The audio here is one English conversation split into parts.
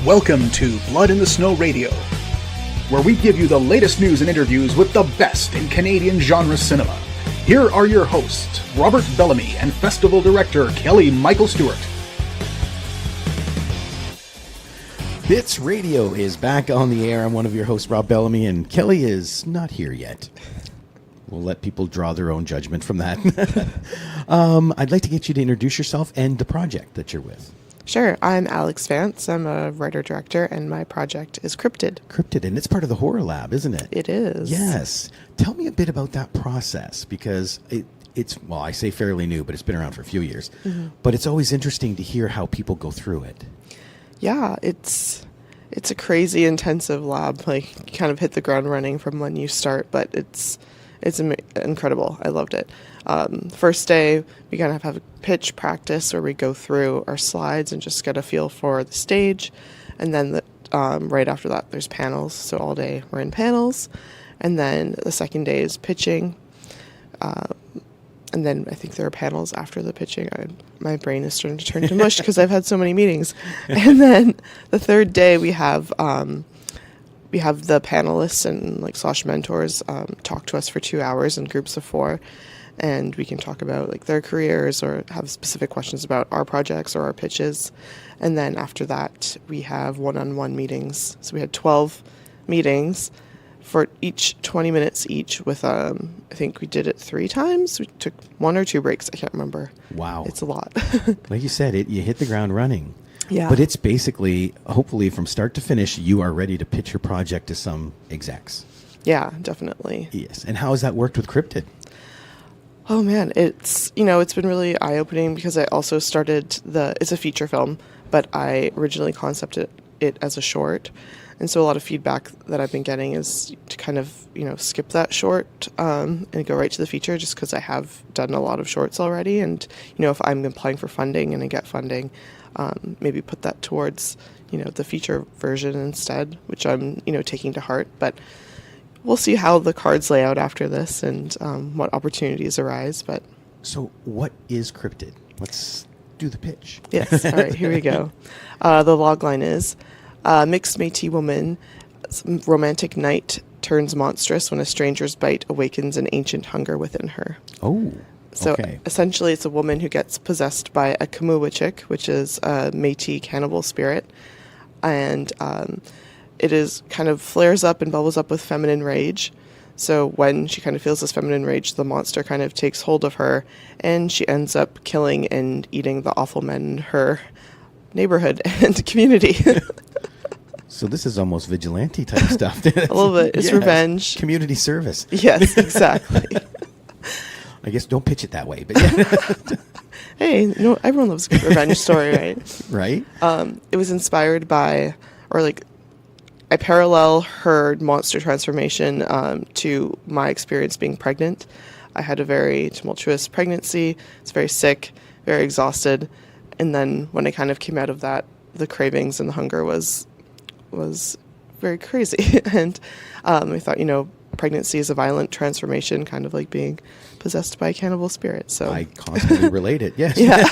Welcome to Blood in the Snow Radio, where we give you the latest news and interviews with the best in Canadian genre cinema. Here are your hosts, Robert Bellamy and Festival Director Kelly Michael Stewart. Bits Radio is back on the air. I'm one of your hosts, Rob Bellamy, and Kelly is not here yet. We'll let people draw their own judgment from that. I'd like to get you to introduce yourself and the project that you're with. Sure. I'm Alex Vance. I'm a writer-director, and my project is Cryptid. Cryptid, and it's part of the Horror Lab, isn't it? It is. Yes. Tell me a bit about that process, because it's, well, I say fairly new, but it's been around for a few years. Mm-hmm. But it's always interesting to hear how people go through it. Yeah, it's a crazy intensive lab. Like, you kind of hit the ground running from when you start, but it's incredible. I loved it. First day, we kind of have a pitch practice where we go through our slides and just get a feel for the stage. And then right after that, there's panels. So all day we're in panels. And then the second day is pitching. And then I think there are panels after the pitching. My brain is starting to turn to mush because I've had so many meetings. And then the third day we have the panelists and / mentors talk to us for 2 hours in groups of 4. And we can talk about their careers or have specific questions about our projects or our pitches. And then after that, we have one-on-one meetings. So we had 12 meetings for each 20 minutes each with, I think we did it 3 times. We took 1 or 2 breaks. I can't remember. Wow. It's a lot. Like you said, you hit the ground running. Yeah. But it's basically, hopefully from start to finish, you are ready to pitch your project to some execs. Yeah, definitely. Yes. And how has that worked with Cryptid? Oh man, it's been really eye-opening because I also started it's a feature film, but I originally concepted it as a short. And so a lot of feedback that I've been getting is to kind of, skip that short and go right to the feature just because I have done a lot of shorts already. And, if I'm applying for funding and I get funding, maybe put that towards, the feature version instead, which I'm, taking to heart. But we'll see how the cards lay out after this and what opportunities arise. But so what is Cryptid? Let's do the pitch. Yes. All right, here we go. The logline is, mixed Métis woman, romantic night turns monstrous when a stranger's bite awakens an ancient hunger within her. Oh, so okay. Essentially it's a woman who gets possessed by a Kamuwachik, which is a Métis cannibal spirit. And it is kind of flares up and bubbles up with feminine rage. So when she kind of feels this feminine rage, the monster kind of takes hold of her, and she ends up killing and eating the awful men in her neighborhood and community. So this is almost vigilante type stuff. A little bit. It's revenge. Community service. Yes, exactly. I guess don't pitch it that way, but yeah. Hey, everyone loves a good revenge story, right? Right. It was inspired by, I parallel her monster transformation to my experience being pregnant. I had a very tumultuous pregnancy. I was very sick, very exhausted. And then when I kind of came out of that, the cravings and the hunger was very crazy. And I thought, pregnancy is a violent transformation, kind of like being possessed by a cannibal spirit. So I constantly relate it, yes. Yeah.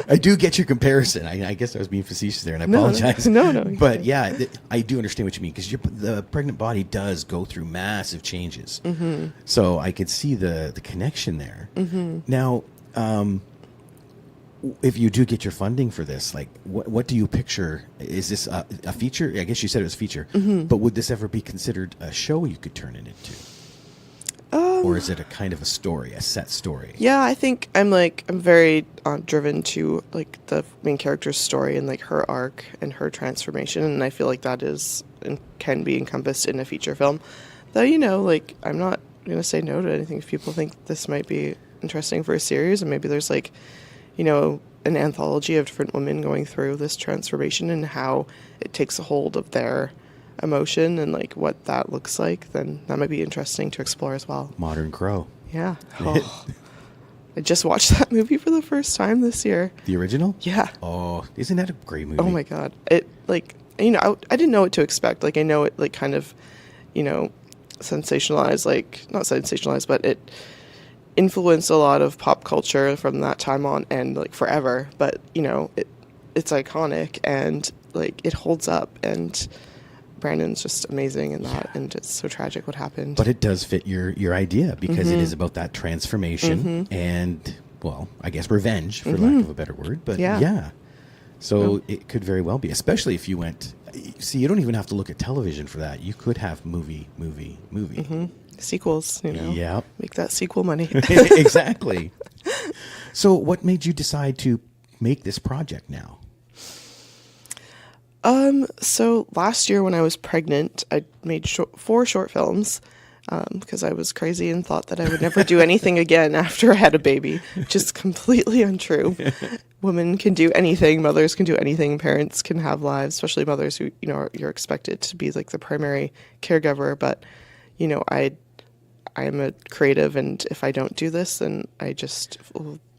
I do get your comparison. I guess I was being facetious there, and I apologize. No. But yeah, I do understand what you mean, because the pregnant body does go through massive changes. Mm-hmm. So I could see the connection there. Mm-hmm. Now, if you do get your funding for this, what do you picture? Is this a feature? I guess you said it was a feature, mm-hmm. But would this ever be considered a show you could turn it into? Or is it a kind of a story, a set story? Yeah, I think I'm very driven to the main character's story and her arc and her transformation, and I feel like that is and can be encompassed in a feature film. Though I'm not gonna say no to anything if people think this might be interesting for a series, and maybe there's an anthology of different women going through this transformation and how it takes a hold of their emotion and what that looks like, then that might be interesting to explore as well. Modern Crow. Yeah. Oh. I just watched that movie for the first time this year. The original? Yeah. Oh, isn't that a great movie? Oh my God. It I didn't know what to expect. I know it kind of, sensationalized, not sensationalized, but it influenced a lot of pop culture from that time on and forever. But, it's iconic, and like it holds up, and Brandon's just amazing in that, and it's so tragic what happened. But it does fit your idea, because it is about that transformation and, well, I guess revenge, for lack of a better word. But yeah. So it could very well be, especially if you went, see, you don't even have to look at television for that. You could have movie. Sequels, Yeah. Make that sequel money. Exactly. So what made you decide to make this project now? So last year when I was pregnant, I made 4 short films, because I was crazy and thought that I would never do anything again after I had a baby. Just completely untrue. Women can do anything. Mothers can do anything. Parents can have lives, especially mothers who, you're expected to be like the primary caregiver. But, I am a creative, and if I don't do this, then I just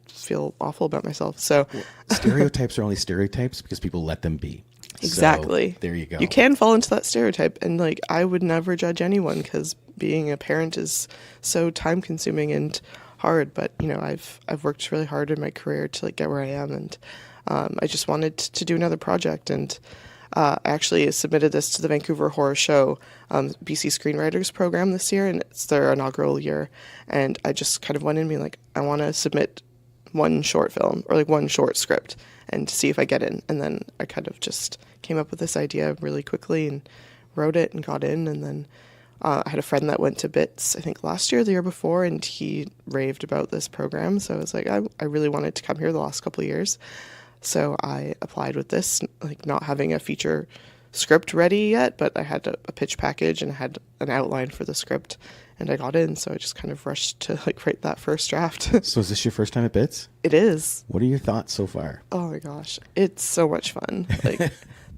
feel awful about myself. So stereotypes are only stereotypes because people let them be. Exactly. So, there you go. You can fall into that stereotype, and like I would never judge anyone, because being a parent is so time consuming and hard. But I've worked really hard in my career to like get where I am, and I just wanted to do another project. And I actually submitted this to the Vancouver Horror Show BC Screenwriters Program this year, and it's their inaugural year. And I just kind of went in being like, I want to submit one short film or like one short script and see if I get in. And then I kind of just came up with this idea really quickly and wrote it and got in. And then I had a friend that went to BITS, I think last year, the year before, and he raved about this program. So I was like, I really wanted to come here the last couple of years. So I applied with this, like not having a feature script ready yet, but I had a pitch package and I had an outline for the script, and I got in. So I just kind of rushed to like write that first draft. So is this your first time at BITS? It is. What are your thoughts so far? Oh my gosh, it's so much fun. Like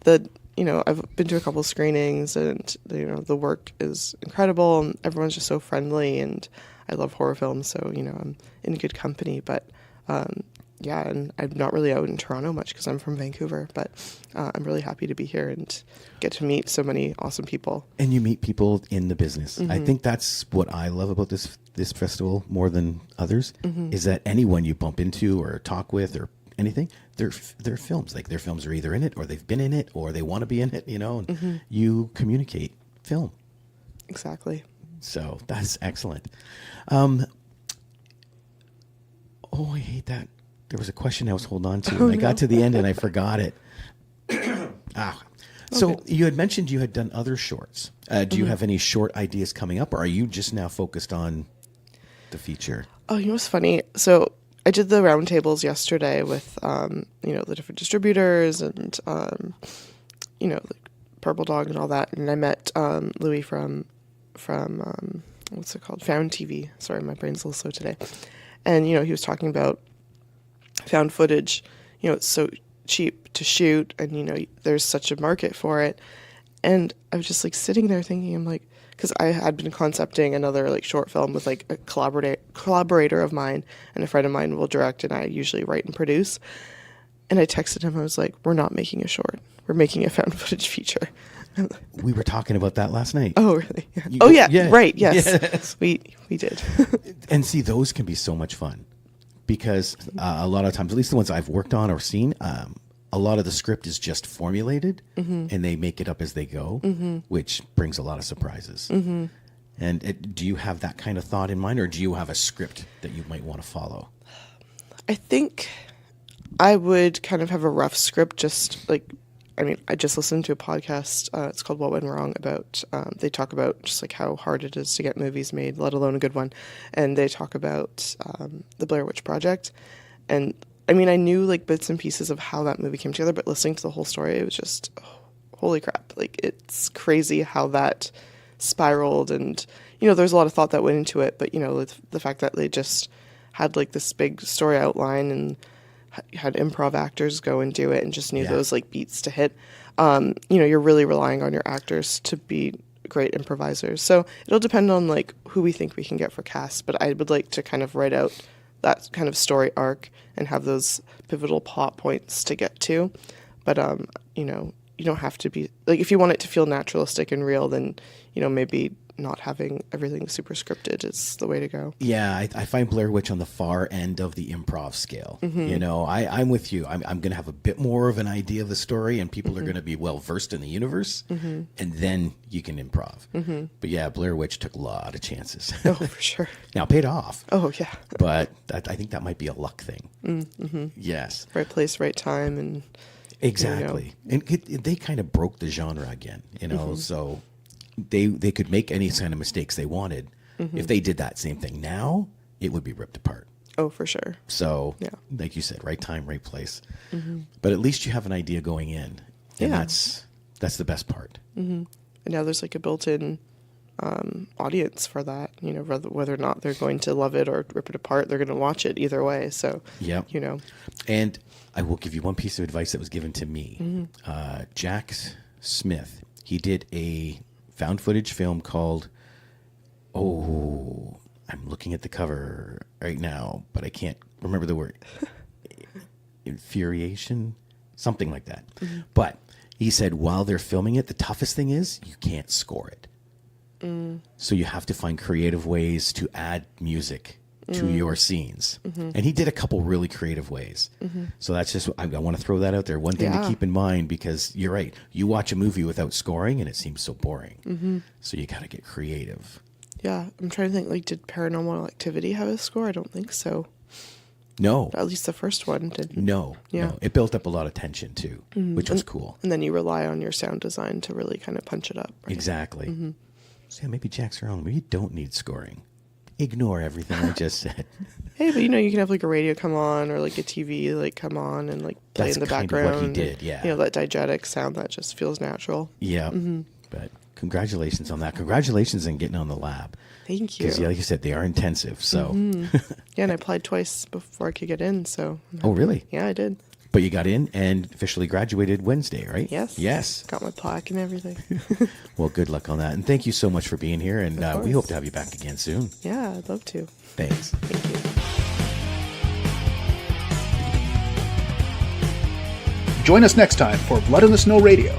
I've been to a couple screenings, and the work is incredible, and everyone's just so friendly, and I love horror films, so I'm in good company. But yeah, and I'm not really out in Toronto much because I'm from Vancouver, but I'm really happy to be here and get to meet so many awesome people. And you meet people in the business. I think that's what I love about this festival more than others, is that anyone you bump into or talk with or anything, their films. Like their films are either in it, or they've been in it, or they want to be in it, and you communicate film. Exactly. So that's excellent. I hate that. There was a question I was holding on to, and I got to the end and I forgot it. So you had mentioned you had done other shorts. Do you have any short ideas coming up, or are you just now focused on the feature? Oh, what's funny? So I did the roundtables yesterday with, the different distributors and, like Purple Dog and all that. And I met Louis from what's it called? Found TV. Sorry, my brain's a little slow today. And, he was talking about found footage. It's so cheap to shoot, and, there's such a market for it. And I was just like sitting there thinking, I'm like, because I had been concepting another like short film with like a collaborator of mine, and a friend of mine will direct, and I usually write and produce. And I texted him, I was like, we're not making a short. We're making a found footage feature. We were talking about that last night. Oh, really? Yeah. Yeah. Right. Yes. We did. And see, those can be so much fun, because a lot of times, at least the ones I've worked on or seen, a lot of the script is just formulated, and they make it up as they go, which brings a lot of surprises. And do you have that kind of thought in mind, or do you have a script that you might want to follow? I think I would kind of have a rough script, just like, I just listened to a podcast, it's called What Went Wrong, about, they talk about just like how hard it is to get movies made, let alone a good one. And they talk about the Blair Witch Project. And I knew like bits and pieces of how that movie came together, but listening to the whole story, it was just, holy crap. Like, it's crazy how that spiraled. And, there's a lot of thought that went into it, but, the fact that they just had like this big story outline and had improv actors go and do it and just knew those like beats to hit. You're really relying on your actors to be great improvisers. So it'll depend on like who we think we can get for cast, but I would like to kind of write out that kind of story arc and have those pivotal plot points to get to. But, you don't have to be like, if you want it to feel naturalistic and real, then, maybe not having everything super scripted is the way to go. Yeah, I find Blair Witch on the far end of the improv scale. You know, I'm with you. I'm going to have a bit more of an idea of the story, and people are going to be well versed in the universe, and then you can improv. But yeah, Blair Witch took a lot of chances. Oh, for sure. Now, it paid off. Oh, yeah. But I think that might be a luck thing. Yes. Right place, right time, and exactly. And they kind of broke the genre again, you know, so they could make any kind of mistakes they wanted. If they did that same thing now, it would be ripped apart. Oh, for sure. So, like you said, right time, right place. But at least you have an idea going in, and that's the best part. And now there's like a built-in audience for that. You know, whether or not they're going to love it or rip it apart, they're going to watch it either way. So, you know. And I will give you one piece of advice that was given to me. Jack Smith, he did a found footage film called, I'm looking at the cover right now, but I can't remember the word. Infuriation? Something like that. But he said while they're filming it, the toughest thing is you can't score it. So you have to find creative ways to add music to your scenes. And he did a couple really creative ways. So that's just, I want to throw that out there. One thing to keep in mind, because you're right. You watch a movie without scoring and it seems so boring. So you got to get creative. Yeah, I'm trying to think, like, did Paranormal Activity have a score? I don't think so. No. At least the first one didn't. No. It built up a lot of tension, too, which was cool. And then you rely on your sound design to really kind of punch it up. Right? Exactly. So yeah, maybe Jack's wrong. Maybe you don't need scoring. Ignore everything I just said. Hey, but you know, you can have like a radio come on or like a TV like come on and like play in the background. That's kind of what he did, yeah. You know, that diegetic sound that just feels natural. Yeah. But congratulations on that. Congratulations on getting on the lab. Thank you. Because, like you said, they are intensive. So. Yeah, and I applied twice before I could get in. So. Oh, really? Yeah, I did. But you got in and officially graduated Wednesday, right? Yes. Yes. Got my plaque and everything. Well, good luck on that. And thank you so much for being here. And we hope to have you back again soon. Yeah, I'd love to. Thanks. Thank you. Join us next time for Blood in the Snow Radio.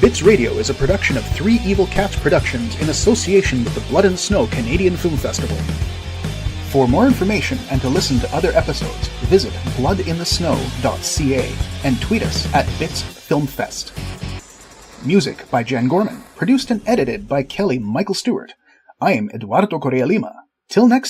Bits Radio is a production of Three Evil Cats Productions in association with the Blood in the Snow Canadian Film Festival. For more information and to listen to other episodes, visit bloodinthesnow.ca and tweet us at BitsFilmFest. Music by Jan Gorman, produced and edited by Kelly Michael Stewart. I am Eduardo Correa Lima. Till next time.